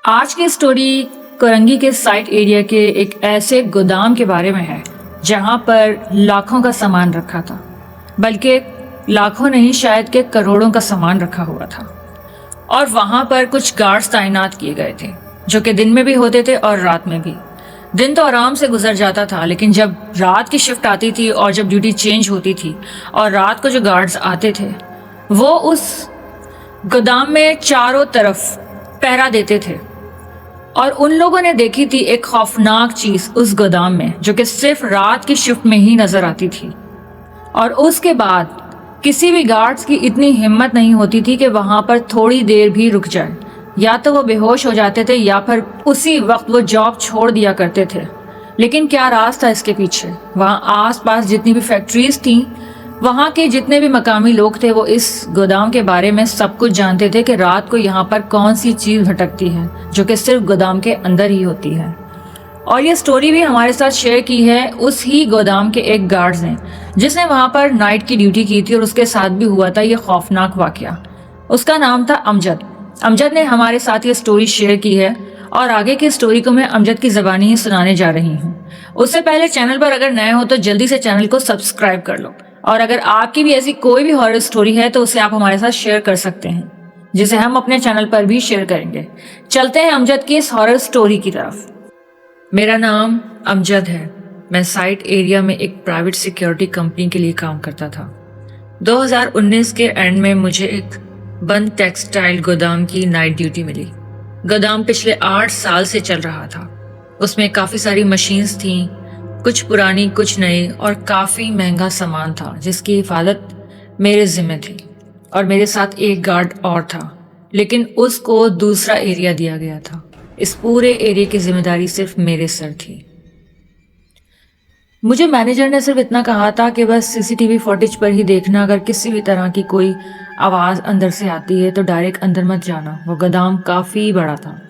आज की स्टोरी कोरंगी के साइट एरिया के एक ऐसे गोदाम के बारे में है जहां पर लाखों का सामान रखा था, बल्कि लाखों नहीं शायद के करोड़ों का सामान रखा हुआ था। और वहां पर कुछ गार्ड्स तैनात किए गए थे जो कि दिन में भी होते थे और रात में भी। दिन तो आराम से गुजर जाता था, लेकिन जब रात की शिफ्ट आती थी और जब ड्यूटी चेंज होती थी और रात को जो गार्ड्स आते थे वो उस गोदाम में चारों तरफ पहरा देते थे। और उन लोगों ने देखी थी एक खौफनाक चीज उस गोदाम में जो कि सिर्फ रात की शिफ्ट में ही नजर आती थी। और उसके बाद किसी भी गार्ड्स की इतनी हिम्मत नहीं होती थी कि वहां पर थोड़ी देर भी रुक जाए। या तो वो बेहोश हो जाते थे या फिर उसी वक्त वो जॉब छोड़ दिया करते थे। लेकिन क्या राज था इसके पीछे? वहाँ आसपास जितनी भी फैक्ट्रीज थी, वहाँ के जितने भी मकामी लोग थे, वो इस गोदाम के बारे में सब कुछ जानते थे कि रात को यहाँ पर कौन सी चीज़ भटकती है जो कि सिर्फ गोदाम के अंदर ही होती है। और ये स्टोरी भी हमारे साथ शेयर की है उस ही गोदाम के एक गार्ड्स ने जिसने वहाँ पर नाइट की ड्यूटी की थी और उसके साथ भी हुआ था ये खौफनाक वाकया। उसका नाम था अमजद। अमजद ने हमारे साथ ये स्टोरी शेयर की है और आगे की स्टोरी को मैं अमजद की ज़बानी ही सुनाने जा रही हूँ। उससे पहले चैनल पर अगर नए हो तो जल्दी से चैनल को सब्सक्राइब कर लो, और अगर आपकी भी ऐसी कोई भी हॉरर स्टोरी है तो उसे आप हमारे साथ शेयर कर सकते हैं, जिसे हम अपने चैनल पर भी शेयर करेंगे। चलते हैं अमजद की इस हॉरर स्टोरी की तरफ। मेरा नाम अमजद है। मैं साइट एरिया में एक प्राइवेट सिक्योरिटी कंपनी के लिए काम करता था। 2019 के एंड में मुझे एक बंद टेक्सटाइल गोदाम की नाइट ड्यूटी मिली। गोदाम पिछले 8 साल से चल रहा था। उसमें काफ़ी सारी मशीन्स थीं, कुछ पुरानी कुछ नई, और काफ़ी महंगा सामान था जिसकी हिफाजत मेरे ज़िम्मे थी। और मेरे साथ एक गार्ड और था, लेकिन उसको दूसरा एरिया दिया गया था। इस पूरे एरिया की जिम्मेदारी सिर्फ मेरे सर थी। मुझे मैनेजर ने सिर्फ इतना कहा था कि बस सीसीटीवी फुटेज पर ही देखना, अगर किसी भी तरह की कोई आवाज़ अंदर से आती है तो डायरेक्ट अंदर मत जाना। वो गोदाम काफ़ी बड़ा था,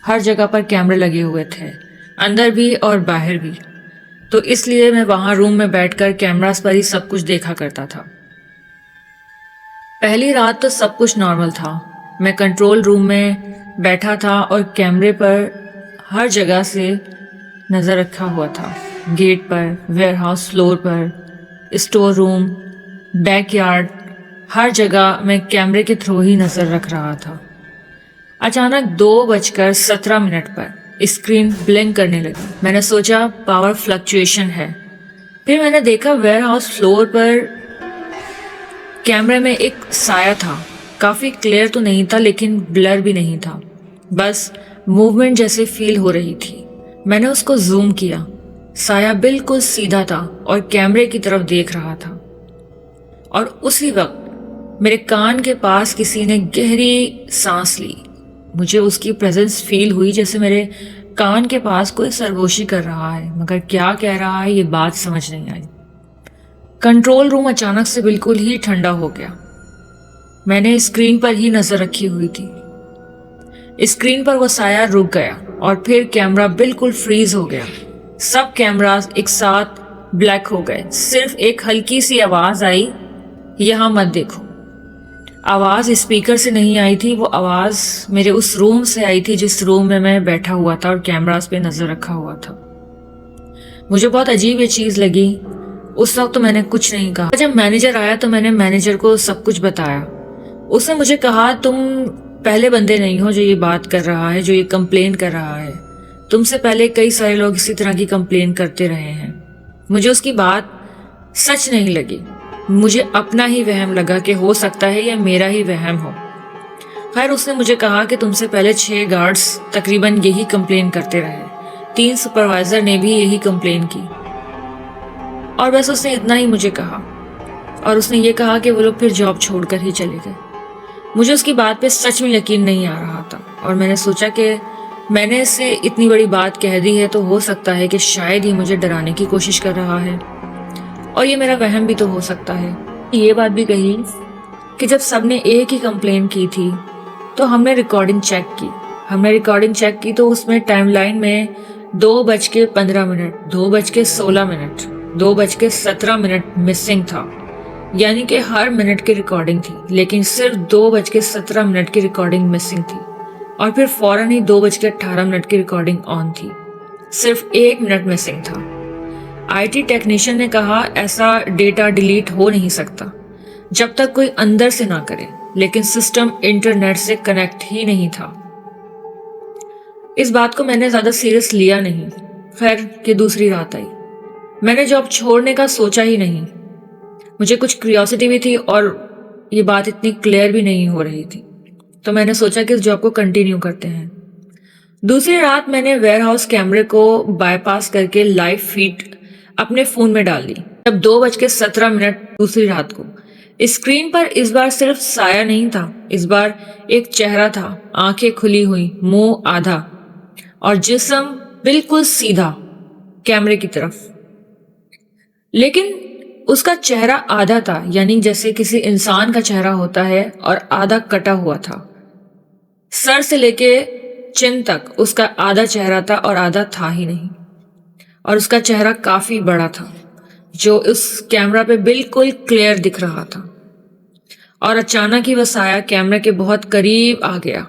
हर जगह पर कैमरे लगे हुए थे, अंदर भी और बाहर भी। तो इसलिए मैं वहाँ रूम में बैठकर कैमरास पर ही सब कुछ देखा करता था। पहली रात तो सब कुछ नॉर्मल था। मैं कंट्रोल रूम में बैठा था और कैमरे पर हर जगह से नज़र रखा हुआ था। गेट पर, वेयरहाउस फ्लोर पर, स्टोर रूम, बैकयार्ड, हर जगह मैं कैमरे के थ्रू ही नज़र रख रहा था। अचानक 2:17 पर स्क्रीन ब्लिंक करने लगी। मैंने सोचा पावर फ्लक्चुएशन है। फिर मैंने देखा वेयरहाउस फ्लोर पर कैमरे में एक साया था। काफ़ी क्लियर तो नहीं था लेकिन ब्लर भी नहीं था, बस मूवमेंट जैसे फील हो रही थी। मैंने उसको जूम किया। साया बिल्कुल सीधा था और कैमरे की तरफ देख रहा था। और उसी वक्त मेरे कान के पास किसी ने गहरी सांस ली। मुझे उसकी प्रेजेंस फील हुई, जैसे मेरे कान के पास कोई सरगोशी कर रहा है, मगर क्या कह रहा है ये बात समझ नहीं आई। कंट्रोल रूम अचानक से बिल्कुल ही ठंडा हो गया। मैंने स्क्रीन पर ही नजर रखी हुई थी। स्क्रीन पर वो साया रुक गया और फिर कैमरा बिल्कुल फ्रीज हो गया। सब कैमरास एक साथ ब्लैक हो गए। सिर्फ एक हल्की सी आवाज आई, यहाँ मत देखो। आवाज स्पीकर से नहीं आई थी, वो आवाज मेरे उस रूम से आई थी जिस रूम में मैं बैठा हुआ था और कैमरास पे नजर रखा हुआ था। मुझे बहुत अजीब ये चीज लगी। उस वक्त तो मैंने कुछ नहीं कहा। जब मैनेजर आया तो मैंने मैनेजर को सब कुछ बताया। उसने मुझे कहा, तुम पहले बंदे नहीं हो जो ये बात कर रहा है, जो ये कंप्लेन कर रहा है। तुमसे पहले कई सारे लोग इसी तरह की कंप्लेन करते रहे हैं। मुझे उसकी बात सच नहीं लगी। मुझे अपना ही वहम लगा कि हो सकता है ये मेरा ही वहम हो। खैर, उसने मुझे कहा कि तुमसे पहले 6 गार्ड्स तकरीबन यही कंप्लेन करते रहे। 3 सुपरवाइजर ने भी यही कंप्लेन की। और बस उसने इतना ही मुझे कहा, और उसने ये कहा कि वो लोग फिर जॉब छोड़कर ही चले गए। मुझे उसकी बात पे सच में यकीन नहीं आ रहा था और मैंने सोचा कि मैंने इससे इतनी बड़ी बात कह दी है तो हो सकता है कि शायद ही मुझे डराने की कोशिश कर रहा है, और ये मेरा वहम भी तो हो सकता है। ये बात भी कही कि जब सबने एक ही कंप्लेन की थी तो हमने रिकॉर्डिंग चेक की तो उसमें टाइमलाइन में 2:15, 2:16, 2:17 मिसिंग था। यानी कि हर मिनट की रिकॉर्डिंग थी, लेकिन सिर्फ 2:17 की रिकॉर्डिंग मिसिंग थी। और फिर फौरन ही 2:18 की रिकॉर्डिंग ऑन थी। सिर्फ 1 मिनट मिसिंग था। आईटी टेक्नीशियन ने कहा ऐसा डेटा डिलीट हो नहीं सकता जब तक कोई अंदर से ना करे, लेकिन सिस्टम इंटरनेट से कनेक्ट ही नहीं था। इस बात को मैंने ज़्यादा सीरियस लिया नहीं। खैर कि दूसरी रात आई। मैंने जॉब छोड़ने का सोचा ही नहीं। मुझे कुछ क्यूरियोसिटी भी थी और ये बात इतनी क्लियर भी नहीं हो रही थी, तो मैंने सोचा कि इस जॉब को कंटिन्यू करते हैं। दूसरी रात मैंने वेयरहाउस कैमरे को बाईपास करके लाइव फीड अपने फ़ोन में डाल दी। जब 2:17 दूसरी रात को स्क्रीन पर इस बार सिर्फ साया नहीं था, इस बार एक चेहरा था, आंखें खुली हुई, मुंह आधा और जिस्म बिल्कुल सीधा कैमरे की तरफ। लेकिन उसका चेहरा आधा था, यानी जैसे किसी इंसान का चेहरा होता है, और आधा कटा हुआ था। सर से लेके चिन तक उसका आधा चेहरा था और आधा था ही नहीं। और उसका चेहरा काफी बड़ा था, जो उस कैमरा पे बिल्कुल क्लियर दिख रहा था। और अचानक ही वह साया कैमरे के बहुत करीब आ गया।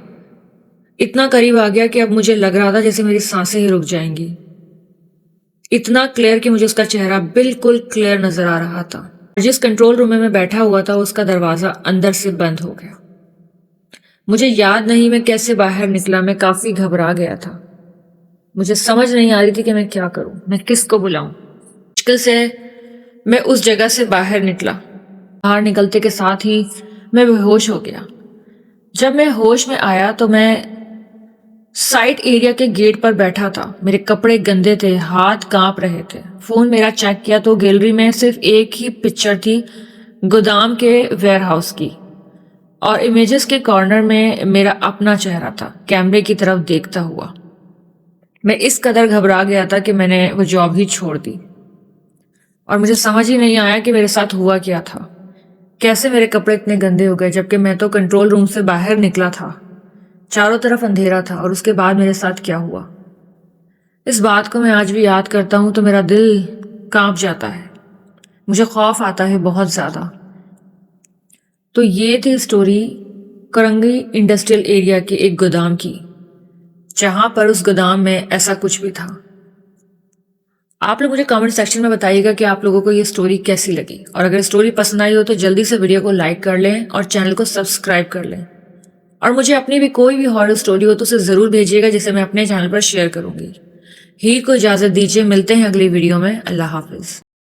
इतना करीब आ गया कि अब मुझे लग रहा था जैसे मेरी सांसें ही रुक जाएंगी। इतना क्लियर कि मुझे उसका चेहरा बिल्कुल क्लियर नजर आ रहा था। जिस कंट्रोल रूम में मैं बैठा हुआ था उसका दरवाजा अंदर से बंद हो गया। मुझे याद नहीं मैं कैसे बाहर निकला। मैं काफी घबरा गया था। मुझे समझ नहीं आ रही थी कि मैं क्या करूं, मैं किसको बुलाऊं। मुश्किल से मैं उस जगह से बाहर निकला। बाहर निकलते के साथ ही मैं बेहोश हो गया। जब मैं होश में आया तो मैं साइट एरिया के गेट पर बैठा था। मेरे कपड़े गंदे थे, हाथ कांप रहे थे। फोन मेरा चेक किया तो गैलरी में सिर्फ एक ही पिक्चर थी, गोदाम के वेयरहाउस की, और इमेजेस के कॉर्नर में मेरा अपना चेहरा था, कैमरे की तरफ देखता हुआ। मैं इस कदर घबरा गया था कि मैंने वो जॉब ही छोड़ दी और मुझे समझ ही नहीं आया कि मेरे साथ हुआ क्या था। कैसे मेरे कपड़े इतने गंदे हो गए, जबकि मैं तो कंट्रोल रूम से बाहर निकला था। चारों तरफ अंधेरा था और उसके बाद मेरे साथ क्या हुआ, इस बात को मैं आज भी याद करता हूं तो मेरा दिल कांप जाता है। मुझे खौफ आता है बहुत ज्यादा। तो ये थी स्टोरी करंगी इंडस्ट्रियल एरिया के एक गोदाम की, जहां पर उस गोदाम में ऐसा कुछ भी था। आप लोग मुझे कमेंट सेक्शन में बताइएगा कि आप लोगों को ये स्टोरी कैसी लगी, और अगर स्टोरी पसंद आई हो तो जल्दी से वीडियो को लाइक कर लें और चैनल को सब्सक्राइब कर लें। और मुझे अपनी भी कोई भी हॉरर स्टोरी हो तो उसे ज़रूर भेजिएगा, जिसे मैं अपने चैनल पर शेयर करूंगी। हीर को इजाज़त दीजिए, मिलते हैं अगली वीडियो में। अल्लाह हाफिज़।